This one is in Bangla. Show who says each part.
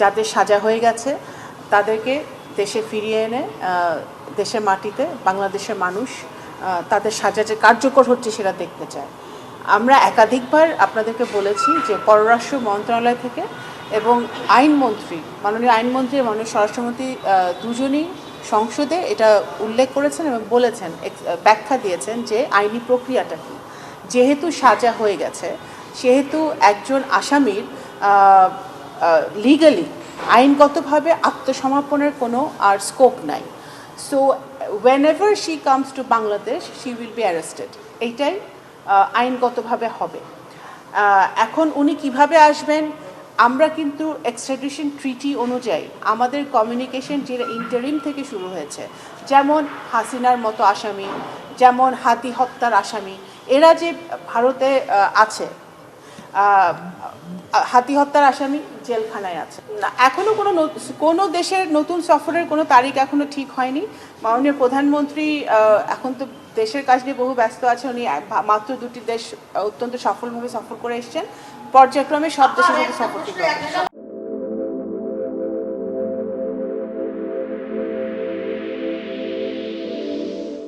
Speaker 1: যাদের সাজা হয়ে গেছে তাদেরকে দেশে ফিরিয়ে এনে দেশের মাটিতে বাংলাদেশের মানুষ তাদের সাজা যে কার্যকর হচ্ছে সেটা দেখতে চায়। আমরা একাধিকবার আপনাদেরকে বলেছি যে পররাষ্ট্র মন্ত্রণালয় থেকে এবং আইনমন্ত্রী, মাননীয় আইনমন্ত্রী এবং মাননীয় স্বরাষ্ট্রমন্ত্রী দুজনই সংসদে এটা উল্লেখ করেছেন এবং বলেছেন, ব্যাখ্যা দিয়েছেন যে আইনি প্রক্রিয়াটা কী। যেহেতু সাজা হয়ে গেছে সেহেতু একজন আসামির লিগালি আইনগতভাবে আত্মসমর্পণের কোনো আর স্কোপ নাই। So whenever she comes to Bangladesh she will be arrested, এইটাই আইনগতভাবে হবে। এখন উনি কিভাবে আসবেন, আমরা কিন্তু এক্সট্রাডিশন ট্রিটি অনুযায়ী আমাদের কমিউনিকেশন যেটা ইন্টারিম থেকে শুরু হয়েছে, যেমন হাসিনার মতো আসামি, যেমন হাতি হত্যার আসামি, এরা যে ভারতে আছে, হাতি হত্যার আসামি জেলখানায় আছে। এখনও কোনো দেশের নতুন সফরের কোনো তারিখ এখনও ঠিক হয়নি। মাননীয় প্রধানমন্ত্রী এখন তো দেশের কাজ নিয়ে বহু ব্যস্ত আছে, উনি মাত্র 2টি দেশ অত্যন্ত সফলভাবে সফর করে এসেছেন, পর্যায়ক্রমে সব দেশের সাথে সফর ঠিক হবে।